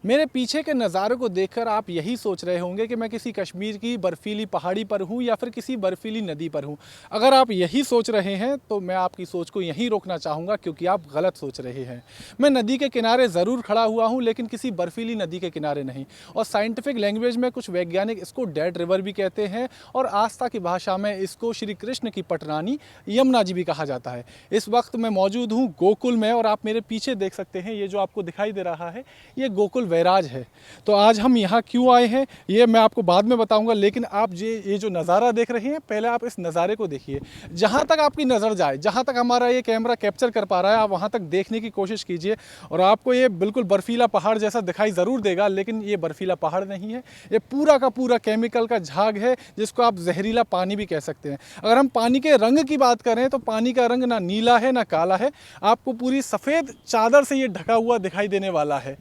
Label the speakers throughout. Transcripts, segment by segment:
Speaker 1: मेरे पीछे के नज़ारे को देखकर आप यही सोच रहे होंगे कि मैं किसी कश्मीर की बर्फीली पहाड़ी पर हूँ या फिर किसी बर्फीली नदी पर हूँ। अगर आप यही सोच रहे हैं तो मैं आपकी सोच को यहीं रोकना चाहूँगा, क्योंकि आप गलत सोच रहे हैं। मैं नदी के किनारे ज़रूर खड़ा हुआ हूँ, लेकिन किसी बर्फीली नदी के किनारे नहीं। और साइंटिफिक लैंग्वेज में कुछ वैज्ञानिक इसको डेड रिवर भी कहते हैं, और आस्था की भाषा में इसको श्री कृष्ण की पटरानी यमुना जी भी कहा जाता है। इस वक्त मैं मौजूद हूँ गोकुल में, और आप मेरे पीछे देख सकते हैं, ये जो आपको दिखाई दे रहा है ये गोकुल वैराज है। तो आज हम यहाँ क्यों आए हैं ये मैं आपको बाद में बताऊंगा, लेकिन आप ये जो नज़ारा देख रहे हैं, पहले आप इस नज़ारे को देखिए। जहाँ तक आपकी नज़र जाए, जहाँ तक हमारा ये कैमरा कैप्चर कर पा रहा है, आप वहाँ तक देखने की कोशिश कीजिए। और आपको ये बिल्कुल बर्फीला पहाड़ जैसा दिखाई ज़रूर देगा, लेकिन ये बर्फीला पहाड़ नहीं है। ये पूरा का पूरा केमिकल का झाग है, जिसको आप जहरीला पानी भी कह सकते हैं। अगर हम पानी के रंग की बात करें तो पानी का रंग ना नीला है ना काला है, आपको पूरी सफ़ेद चादर से ये ढका हुआ दिखाई देने वाला है।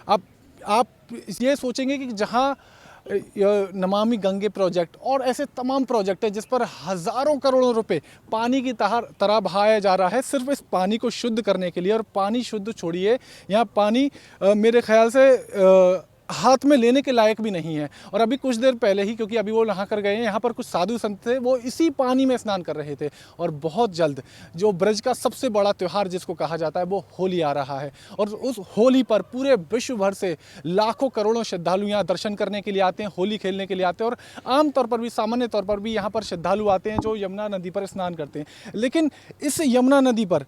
Speaker 1: अब आप ये सोचेंगे कि जहाँ नमामि गंगे प्रोजेक्ट और ऐसे तमाम प्रोजेक्ट है जिस पर हज़ारों करोड़ों रुपए पानी की तरह बहाया जा रहा है, सिर्फ इस पानी को शुद्ध करने के लिए। और पानी शुद्ध छोड़िए, यहाँ पानी मेरे ख्याल से हाथ में लेने के लायक भी नहीं है। और अभी कुछ देर पहले ही, क्योंकि अभी वो नहा कर गए हैं, यहाँ पर कुछ साधु संत थे, वो इसी पानी में स्नान कर रहे थे। और बहुत जल्द जो ब्रज का सबसे बड़ा त्यौहार जिसको कहा जाता है, वो होली आ रहा है। और उस होली पर पूरे विश्व भर से लाखों करोड़ों श्रद्धालु यहाँ दर्शन करने के लिए आते हैं, होली खेलने के लिए आते हैं। और आमतौर पर भी, सामान्य तौर पर भी यहाँ पर श्रद्धालु आते हैं जो यमुना नदी पर स्नान करते हैं। लेकिन इस यमुना नदी पर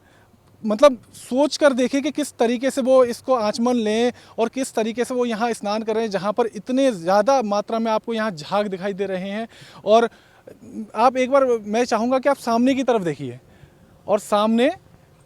Speaker 1: मतलब सोच कर देखें कि किस तरीके से वो इसको आचमन लें और किस तरीके से वो यहाँ स्नान कर रहे हैं, जहाँ पर इतने ज़्यादा मात्रा में आपको यहाँ झाग दिखाई दे रहे हैं। और आप एक बार, मैं चाहूँगा कि आप सामने की तरफ देखिए और सामने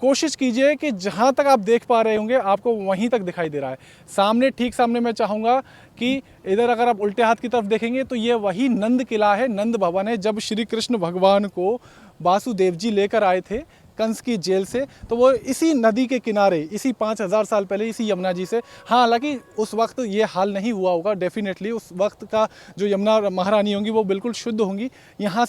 Speaker 1: कोशिश कीजिए कि जहाँ तक आप देख पा रहे होंगे आपको वहीं तक दिखाई दे रहा है। सामने, ठीक सामने मैं चाहूँगा कि इधर अगर आप उल्टे हाथ की तरफ देखेंगे तो ये वही नंद किला है, नंद भवन है। जब श्री कृष्ण भगवान को वासुदेव जी लेकर आए थे कंस की जेल से, तो वो इसी नदी के किनारे, इसी 5000 साल पहले इसी यमुना जी से, हाँ हालांकि उस वक्त ये हाल नहीं हुआ होगा, डेफिनेटली उस वक्त का जो यमुना महारानी होंगी वो बिल्कुल शुद्ध होंगी। यहाँ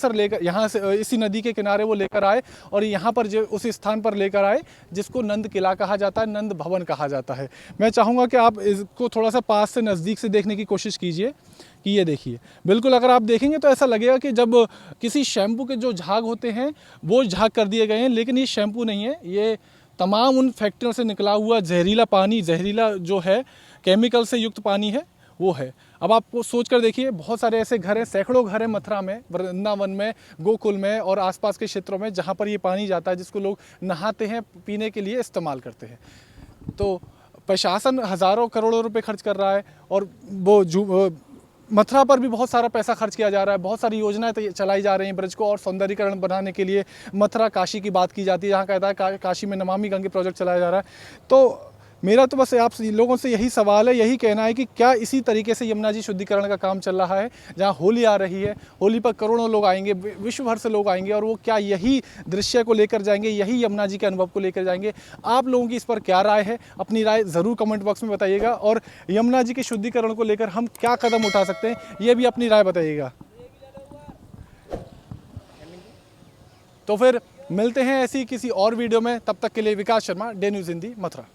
Speaker 1: से इसी नदी के किनारे वो लेकर आए और यहाँ पर जो उस स्थान पर लेकर आए जिसको नंद किला कहा जाता है, नंद भवन कहा जाता है। मैं चाहूँगा कि आप इसको थोड़ा सा पास से, नज़दीक से देखने की कोशिश कीजिए कि ये देखिए, बिल्कुल अगर आप देखेंगे तो ऐसा लगेगा कि जब किसी शैम्पू के जो झाग होते हैं वो झाग कर दिए गए हैं, लेकिन ये शैम्पू नहीं है, ये तमाम उन फैक्ट्रियों से निकला हुआ जहरीला पानी, जहरीला जो है केमिकल से युक्त पानी है, वो है। अब आपको सोच कर देखिए, बहुत सारे ऐसे घर हैं, सैकड़ों घर हैं मथुरा में, वृंदावन में, गोकुल में और आसपास के क्षेत्रों में, जहाँ पर ये पानी जाता है, जिसको लोग नहाते हैं, पीने के लिए इस्तेमाल करते हैं। तो प्रशासन हज़ारों करोड़ों रुपए खर्च कर रहा है, और वो मथुरा पर भी बहुत सारा पैसा खर्च किया जा रहा है। बहुत सारी योजनाएं चलाई जा रही हैं ब्रज को और सौंदर्यीकरण बनाने के लिए। मथुरा काशी की बात की जाती है, जहाँ कहता है काशी में नमामि गंगे प्रोजेक्ट चलाया जा रहा है। तो मेरा तो बस आप लोगों से यही सवाल है, यही कहना है कि क्या इसी तरीके से यमुना जी शुद्धिकरण का काम चल रहा है? जहाँ होली आ रही है, होली पर करोड़ों लोग आएंगे, विश्व भर से लोग आएंगे, और वो क्या यही दृश्य को लेकर जाएंगे, यही यमुना जी के अनुभव को लेकर जाएंगे? आप लोगों की इस पर क्या राय है? अपनी राय ज़रूर कमेंट बॉक्स में बताइएगा। और यमुना जी के शुद्धिकरण को लेकर हम क्या कदम उठा सकते हैं, ये भी अपनी राय बताइएगा। तो फिर मिलते हैं ऐसी किसी और वीडियो में, तब तक के लिए विकास शर्मा, डे न्यूज़ हिंदी, मथुरा।